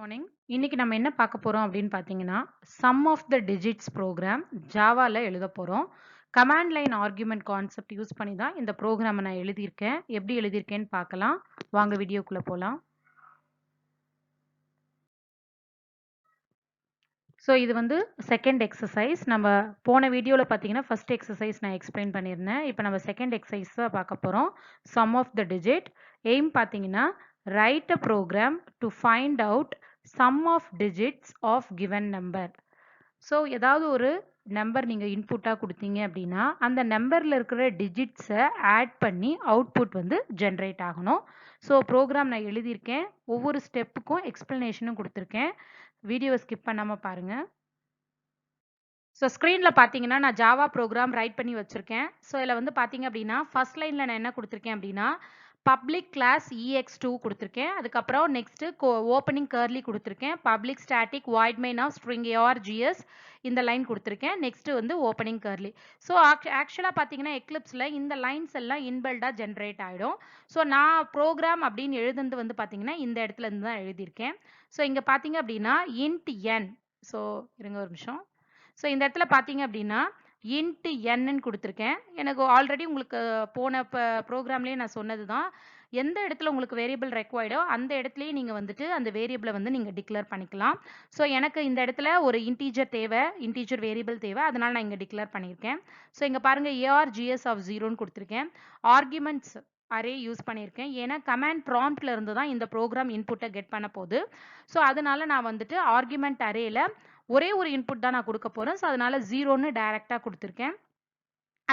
Morning. இன்னைக்கு நம்ம என்ன பார்க்க போறோம் அப்படின்னு பார்த்தீங்கன்னா, sum of the digits program ஜாவால எழுத போறோம். Command line argument concept use பண்ணி தான் இந்த ப்ரோக்ராமை நான் எழுதியிருக்கேன். எப்படி எழுதியிருக்கேன்னு பார்க்கலாம். வாங்க வீடியோக்குள்ள போலாம். ஸோ இது வந்து செகண்ட் எக்ஸசைஸ். நம்ம போன வீடியோவில் பார்த்தீங்கன்னா ஃபர்ஸ்ட் எக்ஸசைஸ் நான் எக்ஸ்பிளைன் பண்ணியிருந்தேன். இப்போ நம்ம செகண்ட் எக்ஸசைஸ் தான் பார்க்க போகிறோம். Sum of the digit. Aim பார்த்தீங்கன்னா write a program to find out sum of digits of given number. So ஏதாவது ஒரு நம்பர் நீங்கள் இன்புட்டாக கொடுத்தீங்க அப்படின்னா அந்த நம்பரில் இருக்கிற டிஜிட்ஸை ஆட் பண்ணி அவுட்புட் வந்து ஜென்ரேட் ஆகணும். ஸோ ப்ரோக்ராம் நான் எழுதியிருக்கேன். ஒவ்வொரு ஸ்டெப்புக்கும் எக்ஸ்பிளனேஷனும் கொடுத்துருக்கேன். வீடியோவை ஸ்கிப் பண்ணாமல் பாருங்கள். ஸோ ஸ்க்ரீனில் பார்த்தீங்கன்னா நான் ஜாவா ப்ரோக்ராம் ரைட் பண்ணி வச்சுருக்கேன். ஸோ இதில் வந்து பார்த்தீங்க அப்படின்னா ஃபர்ஸ்ட் லைனில் நான் என்ன கொடுத்துருக்கேன் அப்படின்னா பப்ளிக் கிளாஸ் ex2 கொடுத்துருக்கேன். அதுக்கப்புறம் நெக்ஸ்ட்டு ஓப்பனிங் கர்லி கொடுத்துருக்கேன். Public static void main of string args இந்த லைன் கொடுத்துருக்கேன். நெக்ஸ்ட்டு வந்து ஓப்பனிங் கர்லி. ஸோ ஆக்சுவலாக பார்த்தீங்கன்னா எக்லிப்ஸில் இந்த லைன்ஸ் எல்லாம் இன்பில்டாக ஜென்ரேட் ஆகிடும். ஸோ நான் ப்ரோக்ராம் அப்படின்னு எழுதுனது வந்து பார்த்தீங்கன்னா இந்த இடத்துல இருந்து தான் எழுதியிருக்கேன். ஸோ இங்கே பார்த்தீங்க அப்படின்னா int n. ஸோ இருங்க ஒரு நிமிஷம். ஸோ இந்த இடத்துல பார்த்தீங்க அப்படின்னா இன்ட்டு என்னன்னு கொடுத்துருக்கேன். எனக்கு ஆல்ரெடி உங்களுக்கு போன ப்ரோக்ராம்லேயே நான் சொன்னது தான். எந்த இடத்துல உங்களுக்கு வேரியபிள் ரெக்வயர்டோ அந்த இடத்துலையே நீங்கள் வந்துட்டு அந்த வேரியபிளை வந்து நீங்கள் டிக்ளேர் பண்ணிக்கலாம். ஸோ எனக்கு இந்த இடத்துல ஒரு இன்டீஜர் தேவை, இன்டீஜர் வேரியபிள் தேவை, அதனால் நான் இங்கே டிக்ளேர் பண்ணியிருக்கேன். ஸோ இங்கே பாருங்கள் args ஆஃப் 0ன்னு கொடுத்துருக்கேன். ஆர்குமெண்ட்ஸ் அரே யூஸ் பண்ணியிருக்கேன். ஏன்னா கமாண்ட் ப்ராம்ப்ட்ல இருந்து தான் இந்த ப்ரோக்ராம் இன்புட்டை கெட் பண்ண போகுது. ஸோ அதனால நான் வந்துட்டு ஆர்குமெண்ட் அரேல ஒரே ஒரு இன்புட் தான் நான் கொடுக்க போகிறேன். ஸோ அதனால 0ன்னு டைரெக்டாக கொடுத்துருக்கேன்.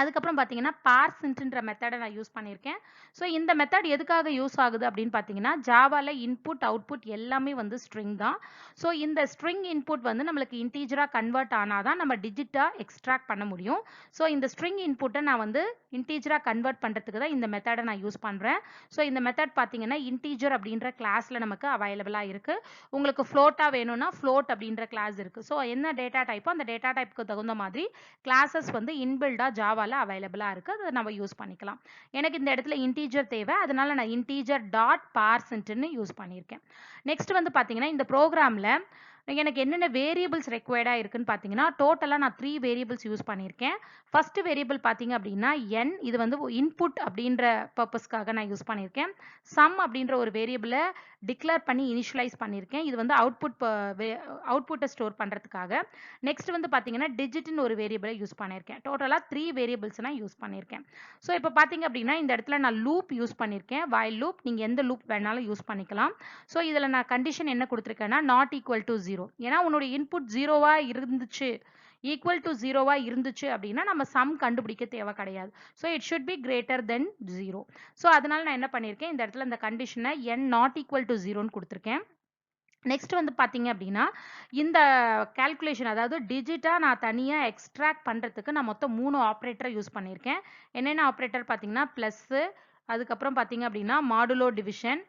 அதுக்கப்புறம் பார்த்தீங்கன்னா பார்ஸ்ன்ட்ன்ற மெத்தடை நான் யூஸ் பண்ணியிருக்கேன். ஸோ இந்த மெத்தட் எதுக்காக யூஸ் ஆகுது அப்படின்னு பார்த்தீங்கன்னா ஜாவாவில் இன்புட் அவுட்புட் எல்லாமே வந்து ஸ்ட்ரிங் தான். ஸோ இந்த ஸ்ட்ரிங் இன்புட் வந்து நம்மளுக்கு இன்டீஜராக கன்வெர்ட் ஆனால் தான் நம்ம டிஜிட்டாக எக்ஸ்ட்ராக்ட் பண்ண முடியும். ஸோ இந்த ஸ்ட்ரிங் இன்புட்டை நான் வந்து இன்டீஜராக கன்வெர்ட் பண்ணுறதுக்கு தான் இந்த மெத்தடை நான் யூஸ் பண்ணுறேன். ஸோ இந்த மெத்தட் பார்த்தீங்கன்னா இன்டீஜர் அப்படின்ற கிளாஸில் நமக்கு அவைலபிளாக இருக்குது. உங்களுக்கு ஃப்ளோட்டாக வேணும்னா ஃப்ளோட் அப்படின்ற கிளாஸ் இருக்குது. ஸோ என்ன டேட்டா டைப்போ அந்த டேட்டா டைப்புக்கு தகுந்த மாதிரி கிளாஸஸ் வந்து இன்பில்டாக ஜாவா அவைலபிளாக இருக்குது. அதை நம்ம யூஸ் பண்ணிக்கலாம். எனக்கு இந்த இடத்துல இன்டீஜர் தேவை, அதனால நான் இன்டீஜர் டாட் பார்ஸ்ன்ட்னு யூஸ் பண்ணியிருக்கேன். நெக்ஸ்ட் வந்து பார்த்தீங்கன்னா இந்த ப்ரோக்ராமில் எனக்கு என்னென்ன வேரியபிள்ஸ் ரெக்வயர்டாக இருக்குன்னு பார்த்தீங்கன்னா டோட்டலாக நான் 3 வேரியபிள்ஸ் யூஸ் பண்ணியிருக்கேன். ஃபர்ஸ்ட் வேரியபிள் பார்த்தீங்க அப்படின்னா என், இது வந்து இன்புட் அப்படின்ற பர்பஸ்க்காக நான் யூஸ் பண்ணியிருக்கேன். சம் அப்படின்ற ஒரு வேரியபிளை டிக்ளேர் பண்ணி இனிஷியலைஸ் பண்ணியிருக்கேன். இது வந்து அவுட்புட்டை ஸ்டோர் பண்ணுறதுக்காக. நெக்ஸ்ட் வந்து பார்த்தீங்கன்னா டிஜிட்னு ஒரு வேரியபிளை யூஸ் பண்ணியிருக்கேன். டோட்டலாக 3 வேரியபிள்ஸ் நான் யூஸ் பண்ணியிருக்கேன். ஸோ இப்போ பார்த்தீங்க அப்படின்னா இந்த இடத்துல நான் லூப் யூஸ் பண்ணியிருக்கேன். while லூப் நீங்கள் எந்த லூப் வேணாலும் யூஸ் பண்ணிக்கலாம். ஸோ இதில் நான் கண்டிஷன் என்ன கொடுத்துருக்கேன்னா நாட் ஈக்குவல் டு 0. ஏன்னா உன்னோட இன்புட் 0வா இருந்துச்சு, ஈக்குவல் டு 0வா இருந்துச்சு அப்படின்னா நம்ம சம் கண்டுபிடிக்க தேவை கிடையாது. So it should B greater than 0. So அதனால நான் என்ன பண்ணியிருக்கேன், இந்த இடத்துல இந்த கண்டிஷனை n நாட் ஈக்குவல் டு 0ன்னு கொடுத்துருக்கேன். நெக்ஸ்ட் வந்து பார்த்தீங்க அப்படின்னா இந்த கால்குலேஷன் அதாவது டிஜிட்டாக நான் தனியாக எக்ஸ்ட்ராக்ட் பண்ணுறதுக்கு நான் மொத்தம் 3 ஆப்ரேட்டரை யூஸ் பண்ணியிருக்கேன். என்னென்ன ஆப்ரேட்டர் பார்த்தீங்கன்னா ப்ளஸ்ஸு, அதுக்கப்புறம் பார்த்தீங்க அப்படின்னா மாடுலோ டிவிஷன்,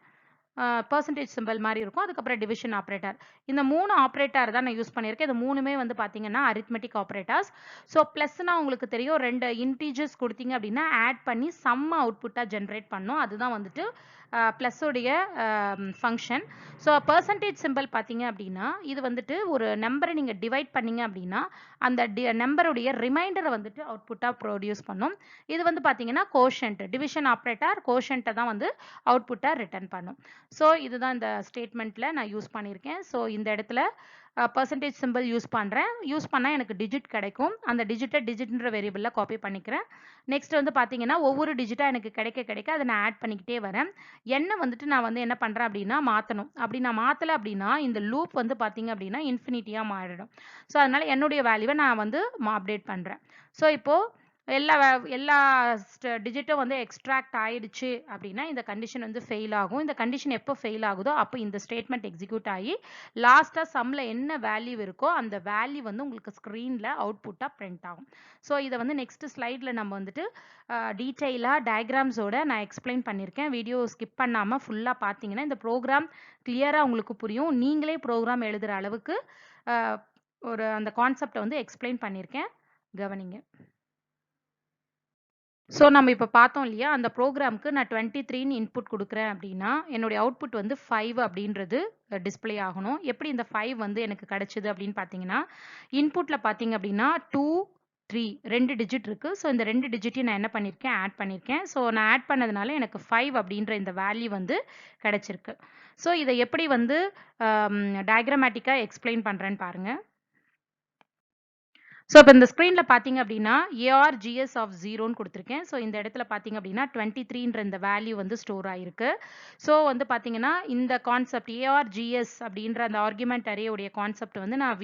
பர்சன்டேஜ் சிம்பிள் மாதிரி இருக்கும், அதுக்கப்புறம் டிவிஷன் ஆப்ரேட்டர். இந்த 3 ஆப்ரேட்டர் தான் நான் யூஸ் பண்ணியிருக்கேன். இது 3மே வந்து பார்த்தீங்கன்னா அரித்மெட்டிக் ஆப்ரேட்டர்ஸ். ஸோ ப்ளஸ்னா உங்களுக்கு தெரியும் 2 இன்டீஜர்ஸ் கொடுத்தீங்க அப்படின்னா ஆட் பண்ணி சம் அவுட்புட்டாக ஜென்ரேட் பண்ணோம். அதுதான் வந்துட்டு ப்ளஸ்ஸோடைய ஃபங்க்ஷன். ஸோ பர்சன்டேஜ் சிம்பிள் பார்த்தீங்க அப்படின்னா இது வந்துட்டு ஒரு நம்பரை நீங்கள் டிவைட் பண்ணீங்க அப்படின்னா அந்த நம்பருடைய ரிமைண்டரை வந்துட்டு அவுட்புட்டாக ப்ரொடியூஸ் பண்ணும். இது வந்து பார்த்தீங்கன்னா கோஷன்ட், டிவிஷன் ஆப்ரேட்டர் கோஷன்ட்டை தான் வந்து அவுட்புட்டாக ரிட்டர்ன் பண்ணும். ஸோ இதுதான் இந்த ஸ்டேட்மெண்ட்டில் நான் யூஸ் பண்ணியிருக்கேன். ஸோ இந்த இடத்துல பர்சன்டேஜ் சிம்பிள் யூஸ் பண்ணுறேன். யூஸ் பண்ணால் எனக்கு டிஜிட் கிடைக்கும். அந்த டிஜிட்ன்ற வேரியபிளில் காப்பி பண்ணிக்கிறேன். நெக்ஸ்ட் வந்து பார்த்தீங்கன்னா ஒவ்வொரு டிஜிட்டாக எனக்கு கிடைக்க அதை நான் ஆட் பண்ணிக்கிட்டே வரேன். என்ன வந்துட்டு நான் வந்து என்ன பண்ணுறேன் அப்படின்னா மாற்றணும். அப்படி நான் மாற்றலை அப்படின்னா இந்த லூப் வந்து பார்த்தீங்க அப்படின்னா இன்ஃபினிட்டியாக மாறிடும். ஸோ அதனால் என்னுடைய வேல்யூவை நான் வந்து அப்டேட் பண்ணுறேன். ஸோ இப்போது எல்லா டிஜிட்டும் வந்து எக்ஸ்ட்ராக்ட் ஆயிடுச்சு அப்படின்னா இந்த கண்டிஷன் வந்து ஃபெயில் ஆகும். இந்த கண்டிஷன் எப்போ ஃபெயில் ஆகுதோ அப்போ இந்த ஸ்டேட்மெண்ட் எக்ஸிக்யூட் ஆகி லாஸ்ட்டாக சம்மில் என்ன வேல்யூ இருக்கோ அந்த வேல்யூ வந்து உங்களுக்கு ஸ்க்ரீனில் அவுட்புட்டாக பிரிண்ட் ஆகும். ஸோ இதை வந்து நெக்ஸ்ட் ஸ்லைடில் நம்ம வந்துட்டு டீட்டெயிலாக டயக்ராம்ஸோட நான் எக்ஸ்பிளைன் பண்ணியிருக்கேன். வீடியோ ஸ்கிப் பண்ணாமல் ஃபுல்லாக பார்த்தீங்கன்னா இந்த ப்ரோக்ராம் கிளியராக உங்களுக்கு புரியும். நீங்களே ப்ரோக்ராம் எழுதுகிற அளவுக்கு ஒரு அந்த கான்செப்டை வந்து எக்ஸ்பிளைன் பண்ணியிருக்கேன். கவனிங்க. ஸோ நம்ம இப்போ பார்த்தோம் இல்லையா, அந்த ப்ரோக்ராம்க்கு நான் 23ன்னு இன்புட் குடுக்குறேன் அப்படின்னா, என்னுடைய அவுட்புட் வந்து 5 அப்படின்றது டிஸ்ப்ளே ஆகணும். எப்படி இந்த 5 வந்து எனக்கு கிடைச்சது அப்படின்னு பார்த்தீங்கன்னா, இன்புட்ல பார்த்தீங்க அப்படின்னா 2, 3 2 டிஜிட் இருக்கு. ஸோ இந்த 2 டிஜிட்டையும் நான் என்ன பண்ணியிருக்கேன், ஆட் பண்ணியிருக்கேன். ஸோ நான் ஆட் பண்ணதுனால எனக்கு 5 அப்படின்ற இந்த வேல்யூ வந்து கிடைச்சிருக்கு. ஸோ இத எப்படி வந்து டயகிராமேட்டிக்கா எக்ஸ்பிளைன் பண்றேன்னு பாருங்க. ஸோ இப்போ இந்த ஸ்க்ரீன்ல பார்த்தீங்க அப்படின்னா, ஏஆர்ஜிஎஸ் ஆஃப் 0ன்னு குடுத்துருக்கேன். ஸோ இந்த இடத்துல பார்த்தீங்க அப்படின்னா 23ன்ற இந்த வேல்யூ வந்து ஸ்டோர் ஆயிருக்கு. ஸோ வந்து பார்த்தீங்கன்னா, இந்த கான்செப்ட் ஏஆர்ஜிஎஸ் அப்படின்ற அந்த ஆர்குமென்ட் அரே உடைய கான்செப்ட் வந்து நான்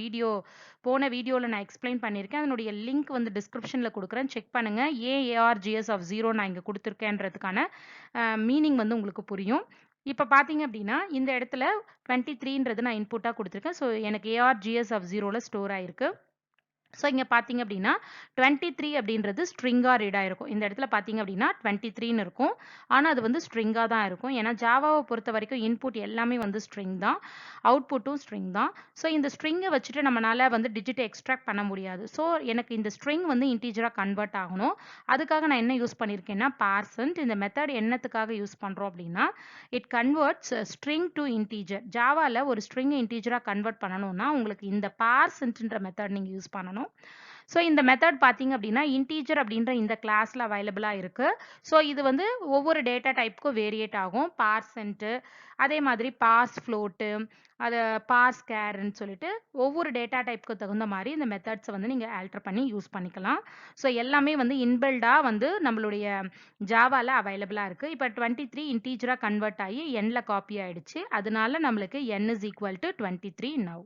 போன வீடியோல நான் எக்ஸ்பிளைன் பண்ணியிருக்கேன். அதனுடைய லிங்க் வந்து டிஸ்கிரிப்ஷன்ல குடுக்குறேன். செக் பண்ணுங்க. ஏன் ஏஆர்ஜிஎஸ் ஆஃப் 0 நான் இங்க குடுத்துருக்கேன்றதுக்கான மீனிங் வந்து உங்களுக்கு புரியும். இப்ப பார்த்தீங்க அப்படின்னா, இந்த இடத்துல 23ன்றது நான் இன்புட்டா குடுத்துருக்கேன். ஸோ எனக்கு ஏஆர்ஜிஎஸ் ஆஃப் 0ல ஸ்டோர் ஆயிருக்கு. ஸோ இங்க பார்த்தீங்க அப்படின்னா 23 அப்படின்றது ஸ்ட்ரிங்கா ரீட் ஆயிருக்கும். இந்த இடத்துல பார்த்தீங்க அப்படின்னா 23ன்னு இருக்கும். ஆனா அது வந்து ஸ்ட்ரிங்கா தான் இருக்கும். ஏன்னா ஜாவாவை பொறுத்த வரைக்கும் இன்புட் எல்லாமே வந்து ஸ்ட்ரிங் தான். அவுட்புட்டும் ஸ்ட்ரிங் தான். ஸோ இந்த ஸ்ட்ரிங்கை வச்சுட்டு நம்மளால வந்து டிஜிட்டை எக்ஸ்ட்ராக்ட் பண்ண முடியாது. ஸோ எனக்கு இந்த ஸ்ட்ரிங் வந்து இன்டீஜரா கன்வெர்ட் ஆகணும். அதுக்காக நான் என்ன யூஸ் பண்ணியிருக்கேன்னா பார்சன்ட். இந்த மெத்தட் என்னத்துக்காக யூஸ் பண்றோம் அப்படின்னா it converts string to integer. ஜாவால ஒரு ஸ்ட்ரிங் இன்டீஜரா கன்வெர்ட் பண்ணணும்னா உங்களுக்கு இந்த பார்சன்ட்ன்ற மெத்தட் நீங்க யூஸ் பண்ணணும். ஸோ இந்த மெத்தட் பார்த்தீங்க அப்படின்னா இன்டீஜர் அப்படின்ற இந்த கிளாஸ்ல அவைலபிளா இருக்கு. ஸோ இது வந்து ஒவ்வொரு டேட்டா டைப்புக்கும் வேரியேட் ஆகும். பார்சென்ட், அதே மாதிரி பார்ஸ் ஃப்ளோட்டு, அது பார்ஸ் கேர்ன்னு சொல்லிட்டு ஒவ்வொரு டேட்டா டைப்புக்கு தகுந்த மாதிரி இந்த மெத்தட்ஸை வந்து நீங்க ஆல்டர் பண்ணி யூஸ் பண்ணிக்கலாம். ஸோ எல்லாமே வந்து இன்பில்டா வந்து நம்மளுடைய ஜாவால அவைலபிளா இருக்கு. இப்போ 23 இன்டீஜரா கன்வெர்ட் ஆகி n-ல காப்பி ஆயிடுச்சு. அதனால நம்மளுக்கு n is equal to 23 now.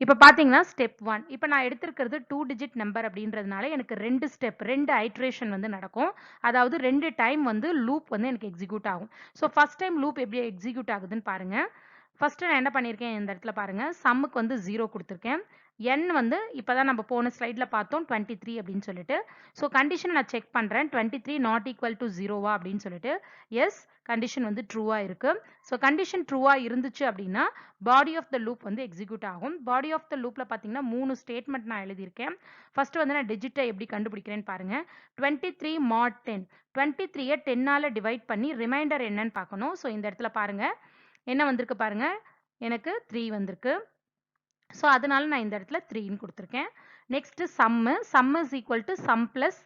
இப்ப பார்த்தீங்கன்னா ஸ்டெப் 1. இப்ப நான் எடுத்திருக்கிறது 2 டிஜிட் நம்பர் அப்படின்றதுனால எனக்கு 2 ஸ்டெப் 2 ஐட்ரேஷன் வந்து நடக்கும். அதாவது 2 டைம் வந்து லூப் வந்து எனக்கு எக்ஸிக்யூட் ஆகும். ஸோ ஃபர்ஸ்ட் டைம் லூப் எப்படி எக்ஸிக்யூட் ஆகுதுன்னு பாருங்க. ஃபர்ஸ்ட் நான் என்ன பண்ணியிருக்கேன் இந்த இடத்துல பாருங்க. சம்முக்கு வந்து 0 குடுத்துருக்கேன். n வந்து இப்பதான் நம்ம போன ஸ்லைட்ல பார்த்தோம் 23 அப்படின்னு சொல்லிட்டு. ஸோ கண்டிஷன் நான் செக் பண்றேன். 23 நாட் ஈக்குவல் டு 0வா அப்படின்னு சொல்லிட்டு. எஸ், கண்டிஷன் வந்து ட்ரூவா இருக்கு. ஸோ கண்டிஷன் ட்ரூவா இருந்துச்சு அப்படின்னா பாடி ஆஃப் த லூப் வந்து எக்ஸிக்யூட் ஆகும். பாடி ஆஃப் த லூப்ல பார்த்தீங்கன்னா 3 ஸ்டேட்மெண்ட் நான் எழுதியிருக்கேன். ஃபர்ஸ்ட் வந்து நான் டிஜிட்டை எப்படி கண்டுபிடிக்கிறேன்னு பாருங்க. 23 mod 10. 23யை 10ஆல டிவைட் பண்ணி ரிமைண்டர் என்னன்னு பார்க்கணும். ஸோ இந்த இடத்துல பாருங்க என்ன வந்திருக்கு பாருங்க. எனக்கு 3 வந்திருக்கு. ஸோ அதனால நான் இந்த இடத்துல 3ன்னு கொடுத்துருக்கேன். Next sum. Sum is equal to sum plus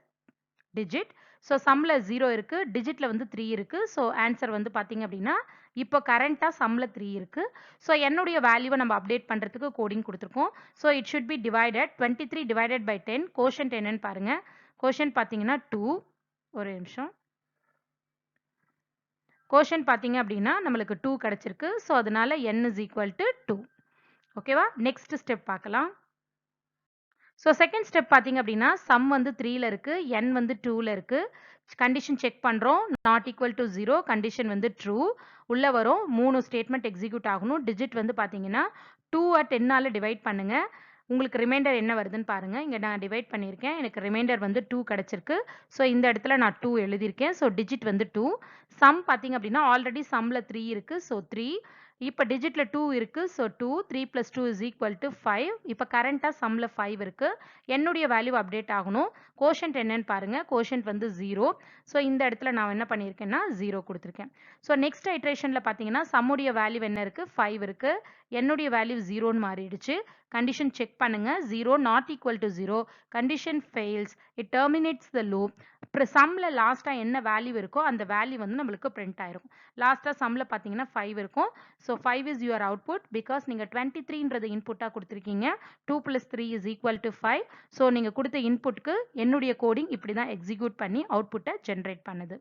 digit. So சம்ல 0 இருக்கு, டிஜிட்ல வந்து 3 இருக்கு. ஸோ ஆன்சர் வந்து பார்த்தீங்க அப்படின்னா இப்போ கரண்டா சம்ல 3 இருக்கு. ஸோ என்னுடைய வேல்யூவை நம்ம அப்டேட் பண்றதுக்கு கோடிங் கொடுத்துருக்கோம். So it should be divided 23 divided by 10. Quotient என்னன்னு பாருங்க. கோஷன்ட் பார்த்தீங்கன்னா 2. ஒரு நிமிஷம். கோஷன்ட் பார்த்தீங்க அப்படின்னா நம்மளுக்கு 2 கிடைச்சிருக்கு. ஸோ அதனால n is equal to 2. ஓகேவா? நெக்ஸ்ட் ஸ்டெப் பார்க்கலாம். ஸோ செகண்ட் ஸ்டெப் பார்த்தீங்க அப்படின்னா சம் வந்து 3ல இருக்கு, n வந்து 2ல இருக்கு. கண்டிஷன் செக் பண்றோம். நாட் ஈக்குவல் டு 0, கண்டிஷன் வந்து ட்ரூ. உள்ள வரும் 3 ஸ்டேட்மெண்ட் எக்ஸிக்யூட் ஆகணும். டிஜிட் வந்து பார்த்தீங்கன்னா 2-ஐ 10ஆல டிவைட் பண்ணுங்க. உங்களுக்கு ரிமைண்டர் என்ன வருதுன்னு பாருங்க. இங்க நான் டிவைட் பண்ணியிருக்கேன். எனக்கு ரிமைண்டர் வந்து 2 கிடைச்சிருக்கு. ஸோ இந்த இடத்துல நான் 2 எழுதியிருக்கேன். ஸோ டிஜிட் வந்து 2. சம் பார்த்தீங்க அப்படின்னா ஆல்ரெடி சம்ல 3 இருக்கு. ஸோ 3. இப்போ டிஜிட்ல 2 இருக்கு. So 2. 3 plus 2 is equal to 5. இப்போ கரண்டா சம்ல 5 இருக்கு. என்னுடைய வேல்யூ அப்டேட் ஆகணும். கோஷன்ட் என்னன்னு பாருங்க. கோஷன்ட் வந்து 0. ஸோ இந்த இடத்துல நான் என்ன பண்ணியிருக்கேன்னா 0 கொடுத்துருக்கேன். ஸோ நெக்ஸ்ட் ஐட்ரேஷன்ல பார்த்தீங்கன்னா சம்முடைய வேல்யூ என்ன இருக்கு? 5 இருக்கு. என்னுடைய வேல்யூ 0ன்னு மாறிடுச்சு. கண்டிஷன் செக் பண்ணுங்க. 0 not equal to 0. Condition fails. It terminates the loop. சம்ல லாஸ்டா என்ன வேல்யூ இருக்கோ அந்த வேல்யூ வந்து நம்மளுக்கு பிரிண்ட் ஆயிருக்கும். லாஸ்டா சம்ல பார்த்தீங்கன்னா 5 இருக்கும். So 5 is your output because நீங்க 23ன்றது இன்புட்டா கொடுத்துருக்கீங்க. 2 plus 3 is equal to 5. So நீங்க கொடுத்த இன்புட்க்கு என்னுடைய கோடிங் இப்படி தான் எக்ஸிக்யூட் பண்ணி அவுட்புட்டை ஜென்ரேட் பண்ணுது.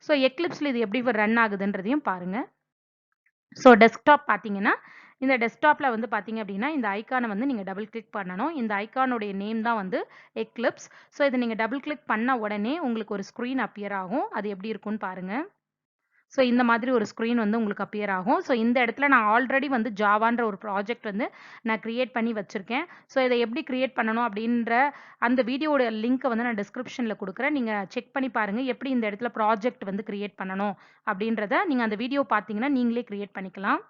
ஸோ எக்லிப்ஸ்ல இது எப்படி ரன் ஆகுதுன்றதையும் பாருங்க. ஸோ டெஸ்க்டாப் பார்த்தீங்கன்னா இந்த டெஸ்க்டாப்ல வந்து பார்த்தீங்க அப்படின்னா இந்த ஐக்கானை வந்து நீங்க டபுள் கிளிக் பண்ணணும். இந்த ஐக்கானுடைய நேம் தான் வந்து எக்லிப்ஸ். ஸோ இதை நீங்க டபுள் கிளிக் பண்ண உடனே உங்களுக்கு ஒரு ஸ்க்ரீன் அப்பியர் ஆகும். அது எப்படி இருக்கும்னு பாருங்க. ஸோ இந்த மாதிரி ஒரு ஸ்க்ரீன் வந்து உங்களுக்கு அப்பியர் ஆகும். ஸோ இந்த இடத்துல நான் ஆல்ரெடி வந்து ஜாவான்ற ஒரு ப்ராஜெக்ட் வந்து நான் கிரியேட் பண்ணி வச்சிருக்கேன். ஸோ இதை எப்படி கிரியேட் பண்ணணும் அப்படின்ற அந்த வீடியோட லிங்க்கை வந்து நான் டிஸ்கிரிப்ஷனில் கொடுக்குறேன். நீங்கள் செக் பண்ணி பாருங்கள் எப்படி இந்த இடத்துல ப்ராஜெக்ட் வந்து கிரியேட் பண்ணணும் அப்படின்றத நீங்கள் அந்த வீடியோ பார்த்தீங்கன்னா நீங்களே கிரியேட் பண்ணிக்கலாம்.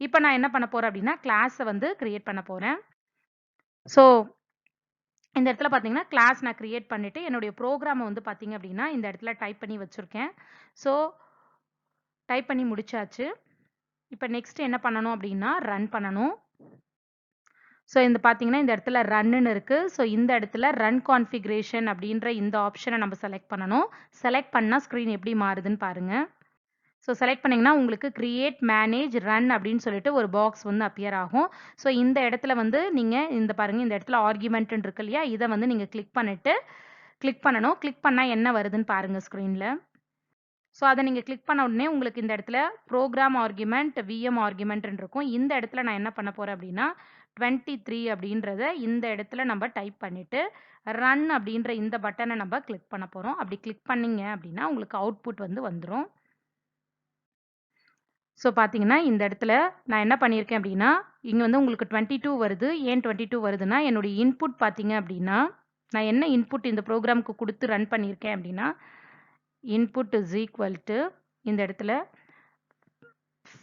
இப்போ நான் என்ன பண்ண போகிறேன் அப்படின்னா கிளாஸை வந்து கிரியேட் பண்ண போகிறேன். ஸோ இந்த இடத்துல பார்த்தீங்கன்னா, கிளாஸ் நான் கிரியேட் பண்ணிட்டு, என்னுடைய ப்ரோகிராம வந்து பார்த்தீங்க அப்படின்னா, இந்த இடத்துல டைப் பண்ணி வச்சிருக்கேன். ஸோ, டைப் பண்ணி முடிச்சாச்சு. இப்ப நெக்ஸ்ட் என்ன பண்ணணும் அப்படின்னா, ரன் பண்ணணும். ஸோ, இந்த பார்த்தீங்கன்னா, இந்த இடத்துல ரன்னுன்னு இருக்கு. ஸோ, இந்த இடத்துல ரன் கான்ஃபிகரேஷன் அப்படின்ற இந்த ஆப்ஷன நம்ம செலக்ட் பண்ணணும். செலக்ட் பண்ணா ஸ்க்ரீன் எப்படி மாறுதுன்னு பாருங்க. ஸோ, செலக்ட் பண்ணீங்கன்னா, உங்களுக்கு கிரியேட், மேனேஜ், ரன் அப்படின்னு சொல்லிட்டு ஒரு பாக்ஸ் வந்து அப்பியர் ஆகும். ஸோ, இந்த இடத்துல வந்து நீங்க இந்த பாருங்க, இந்த இடத்துல ஆர்குமென்ட்ன்னு இருக்கு இல்லையா? இத வந்து நீங்க கிளிக் பண்ணிட்டு கிளிக் பண்ணணும். கிளிக் பண்ணா என்ன வருதுன்னு பாருங்க ஸ்க்ரீன்ல. ஸோ, அத நீங்க கிளிக் பண்ண உடனே உங்களுக்கு இந்த இடத்துல புரோகிராம் ஆர்குமென்ட், விஎம் ஆர்குமென்ட்ன்னு இருக்கும். இந்த இடத்துல நான் என்ன பண்ண போறேன் அப்படின்னா, 23 அப்படின்றத இந்த இடத்துல நம்ம டைப் பண்ணிட்டு, ரன் அப்படின்ற இந்த பட்டன நம்ம கிளிக் பண்ண போறோம். அப்படி கிளிக் பண்ணீங்க அப்படின்னா, உங்களுக்கு அவுட்புட் வந்து வந்துரும். ஸோ, பார்த்தீங்கன்னா, இந்த இடத்துல நான் என்ன பண்ணியிருக்கேன் அப்படின்னா, இங்க வந்து உங்களுக்கு 22 வருது. ஏன் 22 வருதுன்னா, என்னுடைய இன்புட் பார்த்தீங்க அப்படின்னா, நான் என்ன இன்புட் இந்த ப்ரோகிராம்க்கு குடுத்து ரன் பண்ணியிருக்கேன் அப்படின்னா, இன்புட் இஸ் ஈக்குவல் டூ இந்த இடத்துல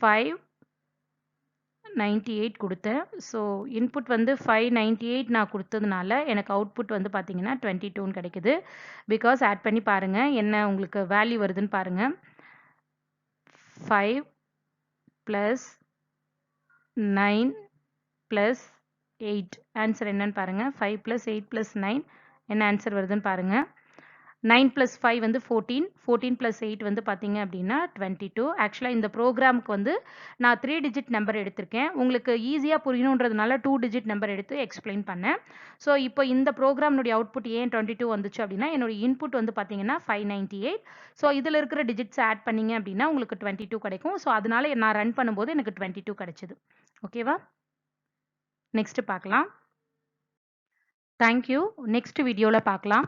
598 குடுத்தேன். ஸோ, இன்புட் வந்து 598 நான் குடுத்ததுனால, எனக்கு அவுட்புட் வந்து பார்த்தீங்கன்னா 22ன்னு கிடைக்குது. பிகாஸ் ஆட் பண்ணி பாருங்க. என்ன உங்களுக்கு வேல்யூ வருதுன்னு பாருங்க. 5 பிளஸ் 9 பிளஸ் 8 ஆன்சர் என்னன்னு பாருங்க. 5 பிளஸ் 8 பிளஸ் 9 என்ன ஆன்சர் வருதுன்னு பாருங்க. 9 பிளஸ் 5 வந்து 14. 14 பிளஸ் 8 வந்து பார்த்தீங்க அப்படின்னா 22. ஆக்சுவலா இந்த ப்ரோகிராமுக்கு வந்து நான் 3 டிஜிட் நம்பர் எடுத்திருக்கேன். உங்களுக்கு ஈஸியா புரியணுன்றதுனால 2 டிஜிட் நம்பர் எடுத்து எக்ஸ்பிளைன் பண்ணேன். ஸோ, இப்போ இந்த ப்ரோகிராம்னுடைய அவுட்புட் ஏன் 22 வந்துச்சு அப்படின்னா, என்னோட இன்புட் வந்து பார்த்தீங்கன்னா 598. ஸோ, இதுல இருக்கிற டிஜிட்ஸ் ஆட் பண்ணீங்க அப்படின்னா உங்களுக்கு 22 கிடைக்கும். ஸோ, அதனால நான் ரன் பண்ணும்போது எனக்கு 22 கிடைச்சது. ஓகேவா? நெக்ஸ்ட் பார்க்கலாம். Thank you. நெக்ஸ்ட் வீடியோல பார்க்கலாம்.